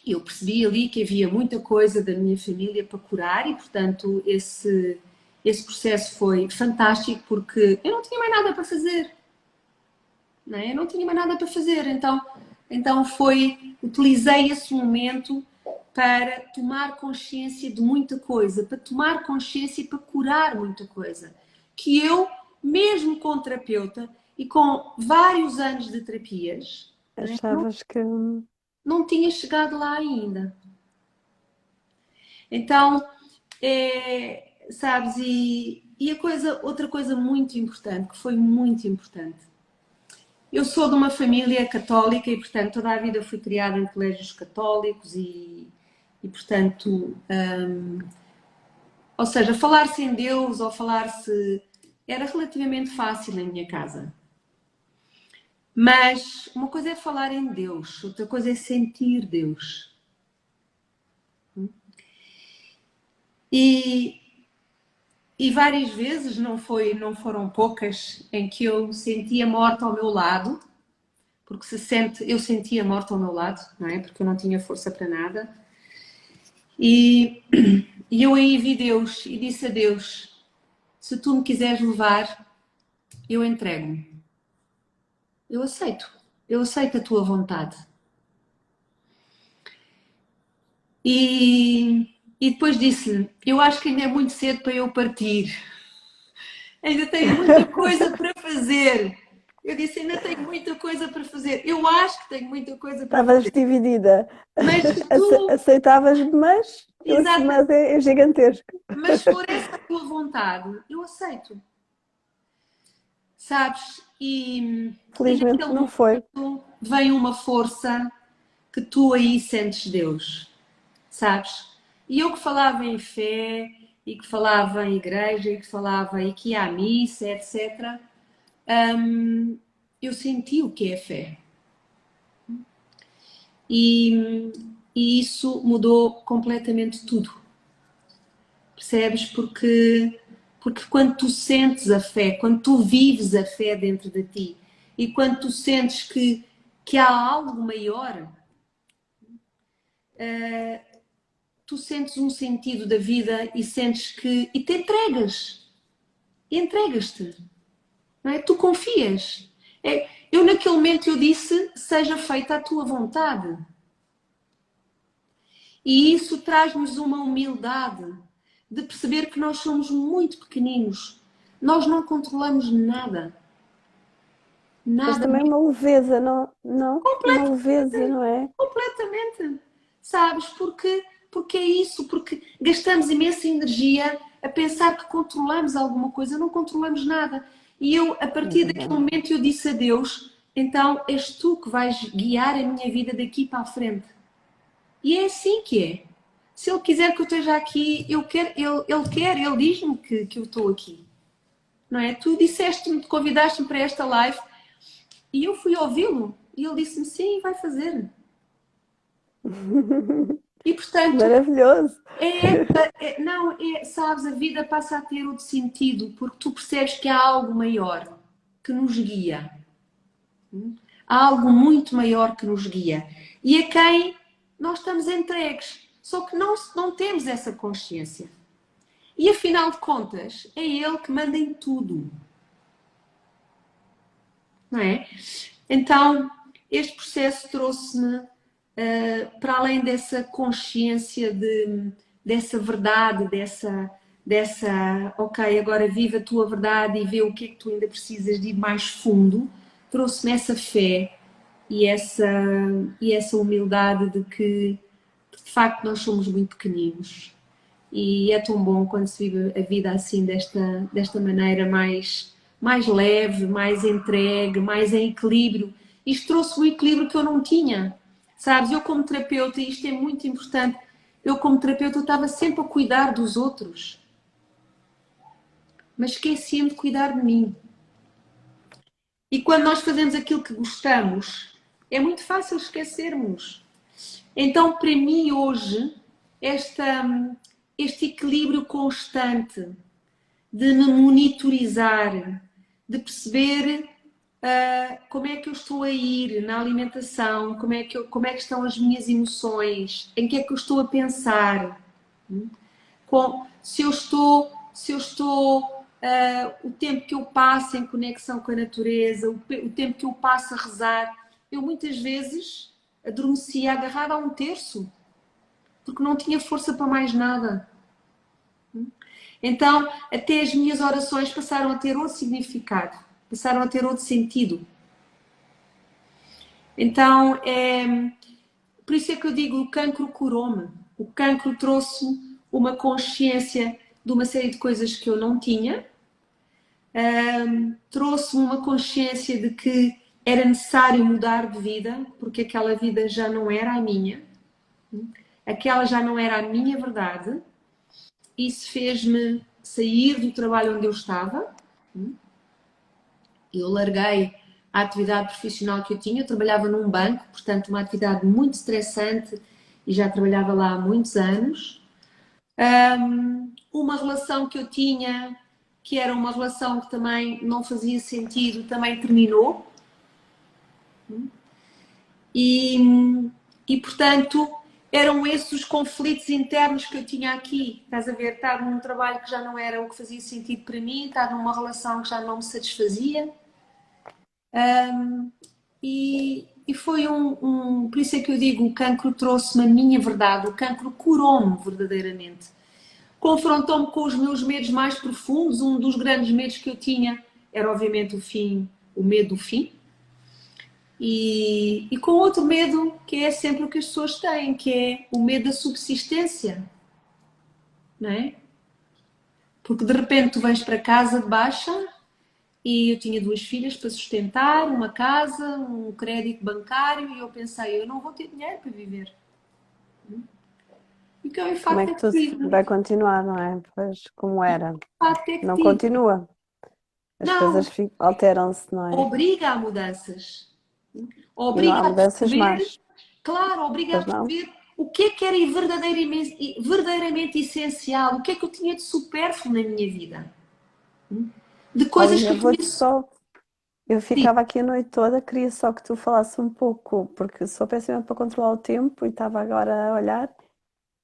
eu percebi ali que havia muita coisa da minha família para curar e, portanto, esse processo foi fantástico porque eu não tinha mais nada para fazer, não é? Eu não tinha mais nada para fazer, então utilizei esse momento para tomar consciência de muita coisa, para tomar consciência e para curar muita coisa, que eu, mesmo com terapeuta e com vários anos de terapias, não é? Achavas que. Não tinha chegado lá ainda. Então, sabes, e outra coisa muito importante, que foi muito importante. Eu sou de uma família católica e, portanto, toda a vida fui criada em colégios católicos e portanto, ou seja, falar-se em Deus ou falar-se era relativamente fácil em minha casa. Mas uma coisa é falar em Deus, outra coisa é sentir Deus. E, e várias vezes, não foram poucas, em que eu sentia a morte ao meu lado, porque eu sentia a morte ao meu lado, não é? Porque eu não tinha força para nada. E, e eu aí vi Deus e disse a Deus: se tu me quiseres levar, eu entrego-me. Eu aceito a tua vontade. E depois disse-lhe: eu acho que ainda é muito cedo para eu partir. Ainda tenho muita coisa para fazer. Eu disse, ainda tenho muita coisa para fazer. Eu acho que tenho muita coisa para Estavas fazer. dividida. Mas se tu, Aceitavas, mas esse exata, mas é gigantesco. mas for essa a tua vontade, eu aceito. Sabes? E Felizmente naquele não foi. momento vem uma força que tu aí sentes Deus. Sabes? E eu que falava em fé, e que falava em igreja, e que falava e que ia à missa, etc., eu senti o que é fé. E, e isso mudou completamente tudo. Percebes? Porque quando tu sentes a fé, quando tu vives a fé dentro de ti e quando tu sentes que há algo maior, tu sentes um sentido da vida e sentes que. E te entregas. E entregas-te. Não é? Tu confias. Eu naquele momento eu disse, seja feita a tua vontade. E isso traz-nos uma humildade de perceber que nós somos muito pequeninos. Nós não controlamos nada. Mas Nada também mesmo. uma leveza, não? Não? Uma leveza, não é? Completamente. Sabes? Porque é isso. Porque gastamos imensa energia a pensar que controlamos alguma coisa. Não controlamos nada. E eu, a É partir daquele verdade. momento, eu disse a Deus, então és tu que vais guiar a minha vida daqui para a frente. E é assim que é. Se ele quiser que eu esteja aqui, eu quero, ele quer, ele diz-me que eu estou aqui. Não é? Tu disseste-me, convidaste-me para esta live e eu fui ouvi-lo. E ele disse-me, sim, vai fazer. E portanto, Maravilhoso. não, sabes, a vida passa a ter outro sentido, porque tu percebes que há algo maior que nos guia. Há algo muito maior que nos guia. E a quem nós estamos entregues. Só que não temos essa consciência. E afinal de contas, é ele que manda em tudo. Não é? Então, este processo trouxe-me para além dessa consciência dessa verdade, ok, agora vive a tua verdade e vê o que é que tu ainda precisas de ir mais fundo, trouxe-me essa fé e essa humildade de que de facto nós somos muito pequeninos e é tão bom quando se vive a vida assim desta maneira mais leve, mais entregue, mais em equilíbrio. Isto trouxe um equilíbrio que eu não tinha. Sabes, eu como terapeuta, e isto é muito importante, eu como terapeuta eu estava sempre a cuidar dos outros, mas esquecia-me de cuidar de mim. E quando nós fazemos aquilo que gostamos, é muito fácil esquecermos. Então, para mim hoje, este equilíbrio constante de me monitorizar, de perceber como é que eu estou a ir na alimentação, como é que estão as minhas emoções, em que é que eu estou a pensar, se eu estou o tempo que eu passo em conexão com a natureza, o tempo que eu passo a rezar, eu muitas vezes adormecia agarrada a um terço, porque não tinha força para mais nada. Então, até as minhas orações passaram a ter outro significado, passaram a ter outro sentido. Então, por isso é que eu digo, o cancro curou-me. O cancro trouxe uma consciência de uma série de coisas que eu não tinha, trouxe-me uma consciência de que era necessário mudar de vida, porque aquela vida já não era a minha, aquela já não era a minha verdade. Isso fez-me sair do trabalho onde eu estava. Eu larguei a atividade profissional que eu tinha. Eu trabalhava num banco, portanto, uma atividade muito estressante e já trabalhava lá há muitos anos. Uma relação que eu tinha, que era uma relação que também não fazia sentido, também terminou. E, e portanto, eram esses os conflitos internos que eu tinha aqui. Estás a ver? Estar num trabalho que já não era o que fazia sentido para mim, estar numa relação que já não me satisfazia. E foi por isso é que eu digo, o cancro trouxe-me a minha verdade, o cancro curou-me verdadeiramente. Confrontou-me com os meus medos mais profundos. Um dos grandes medos que eu tinha era obviamente o medo do fim. E com outro medo que é sempre o que as pessoas têm, que é o medo da subsistência, não é? Porque de repente tu vens para casa de baixa e eu tinha duas filhas para sustentar, uma casa, um crédito bancário e eu pensei, eu não vou ter dinheiro para viver. E que é o Como é facto que é que tudo tive. vai continuar, não é? Pois, como era. O facto é que Não tive. continua. As Não, coisas alteram-se, não é? obriga a mudanças. E não há Obriga a mudanças perceber más. claro, obriga a Pois não? perceber o que era verdadeiramente essencial, o que é que eu tinha de supérfluo na minha vida, de coisas que Olha, eu tinha vou-te de só. Eu suprir. ficava aqui a noite toda, queria só que tu falasses um pouco, porque sou péssima para controlar o tempo e estava agora a olhar.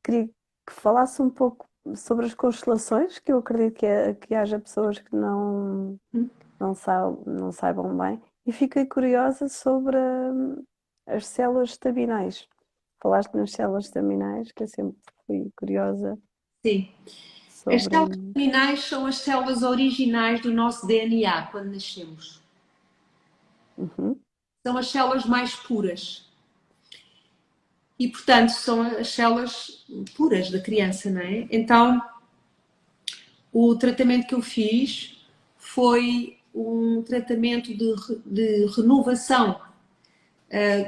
Queria que falasse um pouco sobre as constelações, que eu acredito que haja pessoas que não saibam bem. E fiquei curiosa sobre as células estaminais. Falaste nas células estaminais, que eu sempre fui curiosa Sim. As sobre. células terminais são as células originais do nosso DNA quando nascemos. Uhum, São as células mais puras. E, portanto, são as células puras da criança, não é? Então, o tratamento que eu fiz foi um tratamento de renovação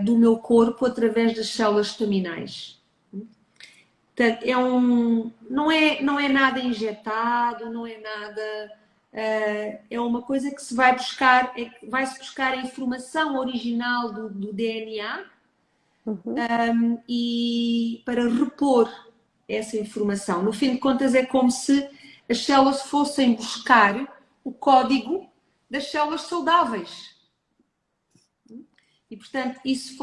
do meu corpo através das células estaminais. Portanto, não é nada injetado, não é nada. É uma coisa que se vai buscar, vai-se buscar a informação original do DNA uhum, e para repor essa informação. No fim de contas, é como se as células fossem buscar o código das células saudáveis. E, portanto, isso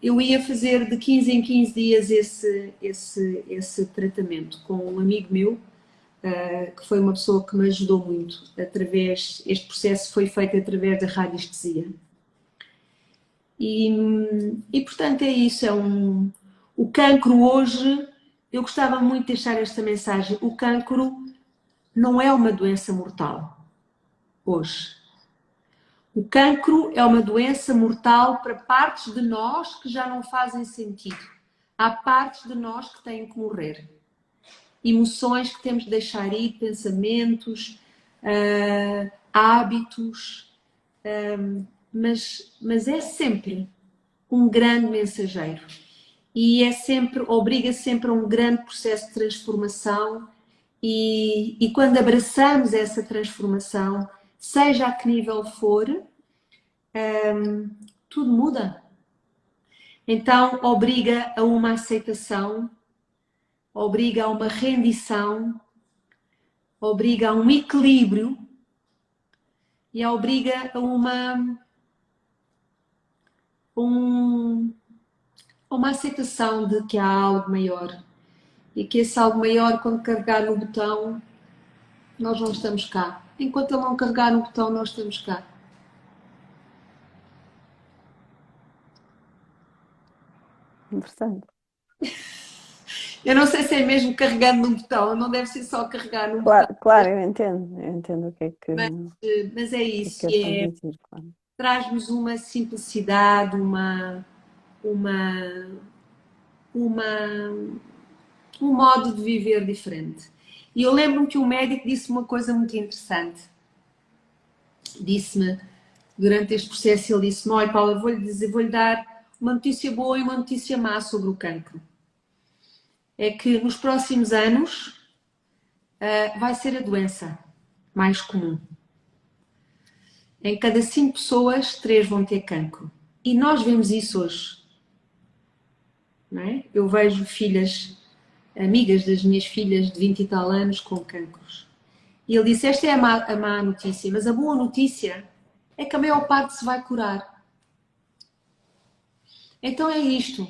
eu ia fazer de 15 em 15 dias esse tratamento com um amigo meu, que foi uma pessoa que me ajudou muito este processo foi feito através da radiestesia. Portanto, é isso. O cancro hoje, eu gostava muito de deixar esta mensagem: o cancro não é uma doença mortal hoje. O cancro é uma doença mortal para partes de nós que já não fazem sentido. Há partes de nós que têm que morrer. Emoções que temos de deixar ir, pensamentos, hábitos, mas é sempre um grande mensageiro e obriga sempre a um grande processo de transformação e quando abraçamos essa transformação, seja a que nível for, tudo muda. Então obriga a uma aceitação, obriga a uma rendição, obriga a um equilíbrio e obriga a um, uma aceitação de que há algo maior e que esse algo maior, quando carregar no botão, nós não estamos cá. Enquanto ele não carregar no botão, nós estamos cá. interessante. Eu não sei se é mesmo carregando num botão, não deve ser só carregar num botão, Claro, claro, eu entendo mas é o que isso. queres transmitir, claro. Traz-nos uma simplicidade, uma, uma, um modo de viver diferente. E eu lembro-me que o médico disse uma coisa muito interessante. Disse-me, durante este processo, ele disse-me: olha, Paula, vou-lhe dar uma notícia boa e uma notícia má sobre o cancro. É que nos próximos anos vai ser a doença mais comum. Em cada 5 pessoas, 3 vão ter cancro. E nós vemos isso hoje. Não é? Eu vejo filhas, amigas das minhas filhas de 20 e tal anos com cancros. E ele disse: esta é a má notícia, mas a boa notícia é que a maior parte se vai curar. Então é isto.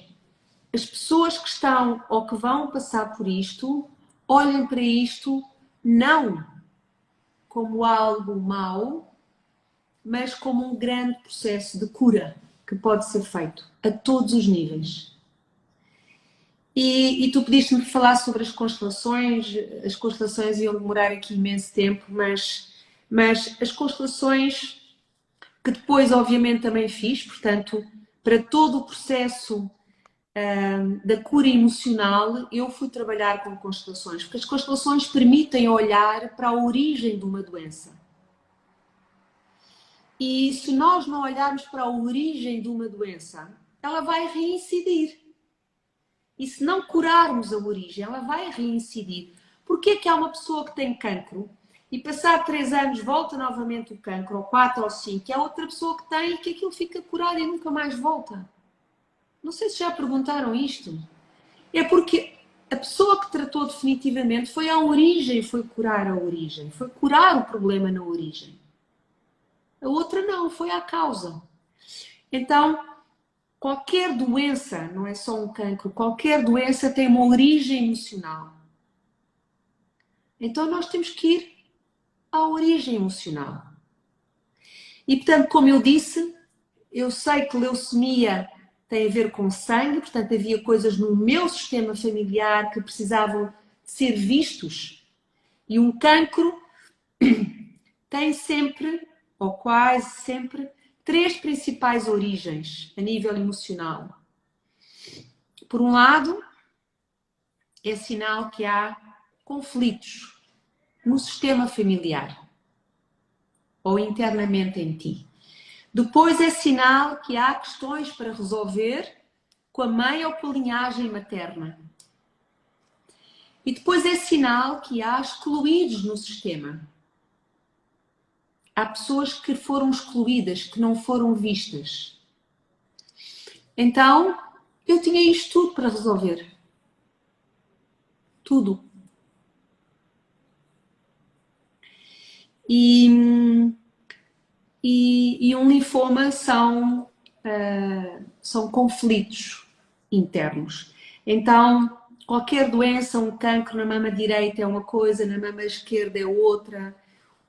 As pessoas que estão ou que vão passar por isto, olhem para isto não como algo mau, mas como um grande processo de cura que pode ser feito a todos os níveis. E tu pediste-me falar sobre as constelações iam demorar aqui imenso tempo, mas as constelações que depois obviamente também fiz, portanto, para todo o processo da cura emocional, eu fui trabalhar com constelações, porque as constelações permitem olhar para a origem de uma doença. E se nós não olharmos para a origem de uma doença, ela vai reincidir. E se não curarmos a origem, ela vai reincidir. Porquê que há uma pessoa que tem cancro e passado 3 anos volta novamente o cancro, ou 4 ou 5, e há outra pessoa que tem e que aquilo fica curado e nunca mais volta. Não sei se já perguntaram isto. É porque a pessoa que tratou definitivamente foi à origem, foi curar a origem, foi curar o problema na origem. A outra não, foi à causa. Então, qualquer doença, não é só um cancro, qualquer doença tem uma origem emocional. Então nós temos que ir à origem emocional. E portanto, como eu disse, eu sei que leucemia tem a ver com sangue, portanto havia coisas no meu sistema familiar que precisavam de ser vistos. E um cancro tem sempre, ou quase sempre, 3 principais origens a nível emocional. Por um lado, é sinal que há conflitos no sistema familiar ou internamente em ti. Depois é sinal que há questões para resolver com a mãe ou com a linhagem materna. E depois é sinal que há excluídos no sistema. Há pessoas que foram excluídas, que não foram vistas. Então, eu tinha isto tudo para resolver. Tudo. E um linfoma são conflitos internos. Então, qualquer doença, um cancro na mama direita é uma coisa, na mama esquerda é outra,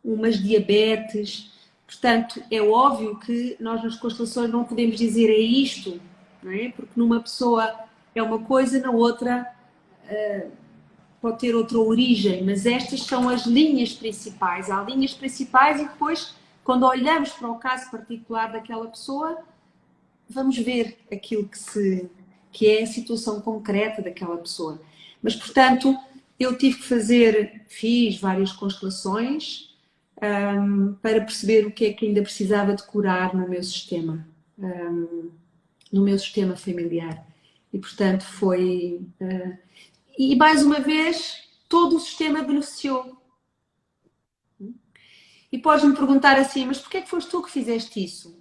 umas diabetes. Portanto, é óbvio que nós nas constelações não podemos dizer é isto, não é? Porque numa pessoa é uma coisa, na outra pode ter outra origem, mas estas são as linhas principais. Há linhas principais e depois, quando olhamos para o caso particular daquela pessoa, vamos ver aquilo que é a situação concreta daquela pessoa. Mas, portanto, eu fiz várias constelações para perceber o que é que ainda precisava de curar no meu sistema, no meu sistema familiar. E, portanto, foi... e, mais uma vez, todo o sistema beneficiou. E podes-me perguntar assim, mas porquê é que foste tu que fizeste isso?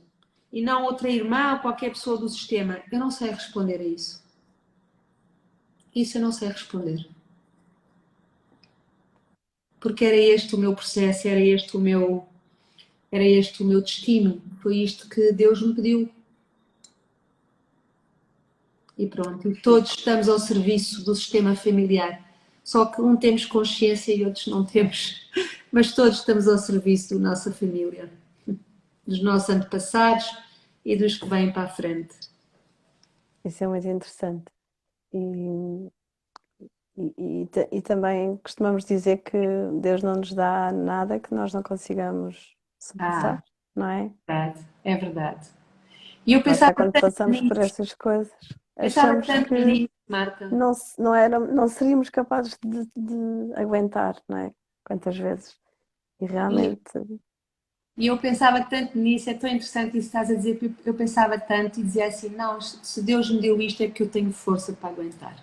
E não outra irmã ou qualquer pessoa do sistema? Eu não sei responder a isso. Isso eu não sei responder. Porque era este o meu processo, era este o meu destino. Foi isto que Deus me pediu. E pronto, e todos estamos ao serviço do sistema familiar. Só que um temos consciência e outros não temos. Mas todos estamos ao serviço da nossa família, dos nossos antepassados e dos que vêm para a frente. Isso é muito interessante. E, e também costumamos dizer que Deus não nos dá nada que nós não consigamos suportar, não é? É verdade. E eu Lá está, pensava quando tanto passamos por nisso, essas coisas, achamos que Marta. não seríamos capazes de aguentar, não é? Quantas vezes. E E, realmente, e eu pensava tanto nisso, é tão interessante isso que estás a dizer, porque eu pensava tanto e dizia assim, não, se Deus me deu isto é que eu tenho força para aguentar.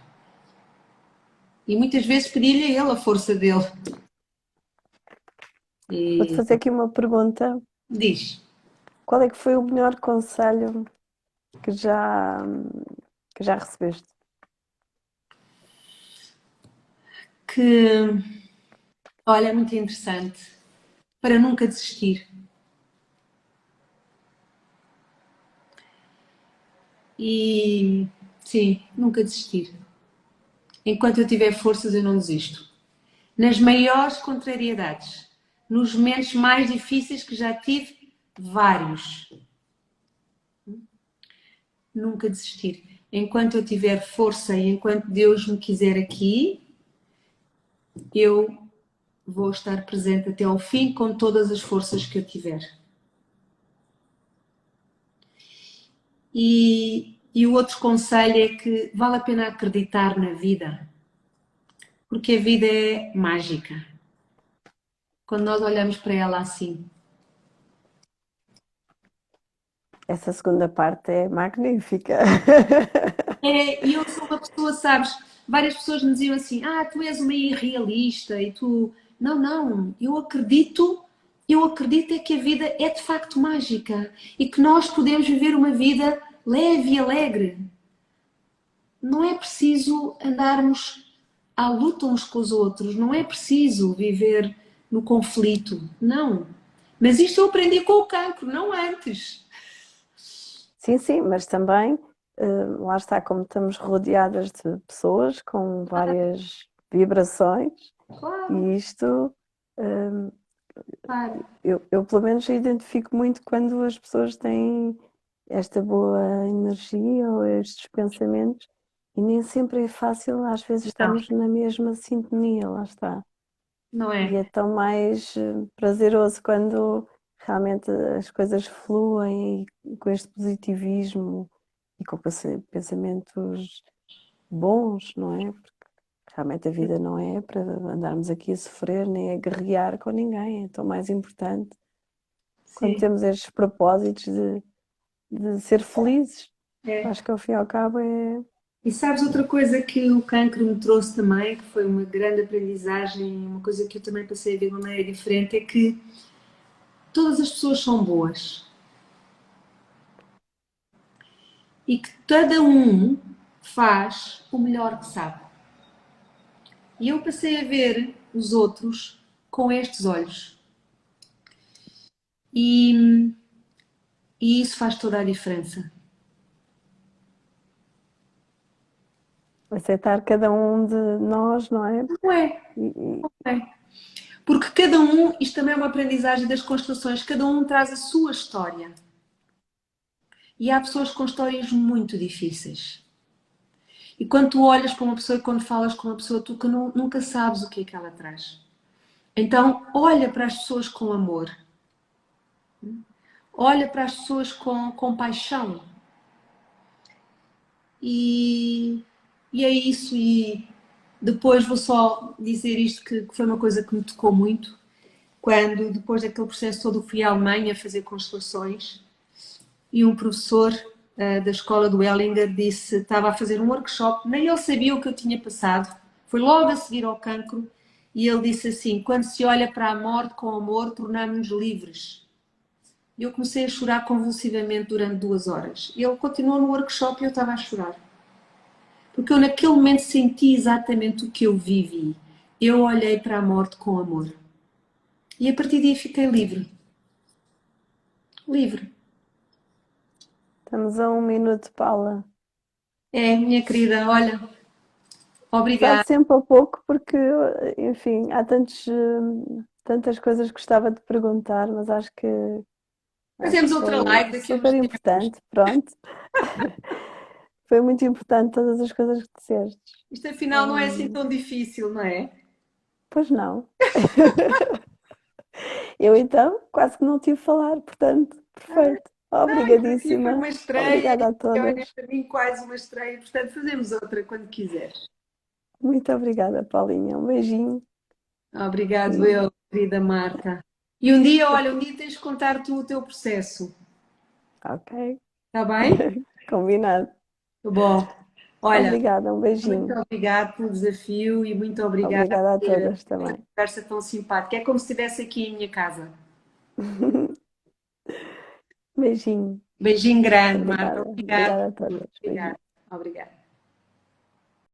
E muitas vezes pedir-lhe a Ele a força dele. vou-te E fazer aqui uma pergunta. diz Qual é que foi o melhor conselho que que já recebeste? que, olha, é muito interessante, para nunca desistir. E sim, nunca desistir. Enquanto eu tiver forças, eu não desisto. Nas maiores contrariedades, nos momentos mais difíceis que já tive, vários, nunca desistir. Enquanto eu tiver força e enquanto Deus me quiser aqui, eu vou estar presente até ao fim com todas as forças que eu tiver. E o outro conselho é que vale a pena acreditar na vida, porque a vida é mágica. Quando nós olhamos para ela assim. Essa segunda parte é magnífica. E eu sou uma pessoa, sabes, várias pessoas me diziam assim, tu és uma irrealista e tu Não, não, eu acredito é que a vida é de facto mágica e que nós podemos viver uma vida leve e alegre. Não é preciso andarmos à luta uns com os outros, não é preciso viver no conflito, não. Mas isto eu aprendi com o cancro, não antes. Sim, sim, mas também, lá está, como estamos rodeadas de pessoas com várias vibrações, Claro, e isto, eh, claro. eu pelo menos identifico muito quando as pessoas têm esta boa energia ou estes pensamentos, e nem sempre é fácil, às vezes Não, estamos na mesma sintonia, lá está. não E é é? tão mais prazeroso quando realmente as coisas fluem e com este positivismo e com pensamentos bons, não é? Porque realmente a vida não é para andarmos aqui a sofrer nem a guerrear com ninguém, é tão mais importante quando Sim. temos estes propósitos de ser felizes. É. Acho que ao fim e ao cabo é. E sabes outra coisa que o cancro me trouxe também, que foi uma grande aprendizagem, uma coisa que eu também passei a ver de uma maneira diferente, é que todas as pessoas são boas e que cada um faz o melhor que sabe. E eu passei a ver os outros com estes olhos. E, e isso faz toda a diferença. Aceitar cada um de nós, não é? Não é? E, Não é? Porque cada um, isto também é uma aprendizagem das constelações, cada um traz a sua história. E há pessoas com histórias muito difíceis. E quando tu olhas para uma pessoa e quando falas com uma pessoa, tu que nunca sabes o que é que ela traz. Então, olha para as pessoas com amor. Olha para as pessoas com compaixão. E, e é isso. E depois vou só dizer isto que foi uma coisa que me tocou muito. Quando, depois daquele processo todo, fui à Alemanha fazer constelações e um professor da escola do Ellinger disse, estava a fazer um workshop, nem ele sabia o que eu tinha passado, foi logo a seguir ao cancro, e ele disse assim, quando se olha para a morte com amor, tornamos-nos livres. E eu comecei a chorar convulsivamente durante 2 horas. E ele continuou no workshop e eu estava a chorar. Porque eu naquele momento senti exatamente o que eu vivi. Eu olhei para a morte com amor. E a partir daí fiquei livre. Livre. estamos a 1 minuto, Paula. É, minha querida, olha, Sabe obrigada. sempre a pouco porque, enfim, há tantas coisas que gostava de perguntar, mas acho Fazemos que outra foi live daqui a uns super tempos. importante, pronto. Foi muito importante todas as coisas que disseste. Isto afinal não é assim Hum, tão difícil, não é? Pois não. Eu então quase que não tive a falar, portanto, perfeito. Não, e para ti foi Obrigadíssima. uma estreia Obrigada a e olha, todas. para mim quase uma estreia. Portanto, fazemos outra quando quiseres. Muito obrigada, Paulinha. Um beijinho Obrigado, e eu, querida Marta. E um dia, olha, um dia tens de contar tu o teu processo. ok. Está bem? Combinado. Tá bom. Olha, Obrigada, um muito beijinho. obrigado pelo desafio e muito obrigada Obrigada a por todas esta também. conversa tão simpática. É como se estivesse aqui em minha casa. Beijinho. Beijinho grande, Marta. Obrigada. Obrigada. Obrigada a todas. Obrigada. Beijinho. Obrigada.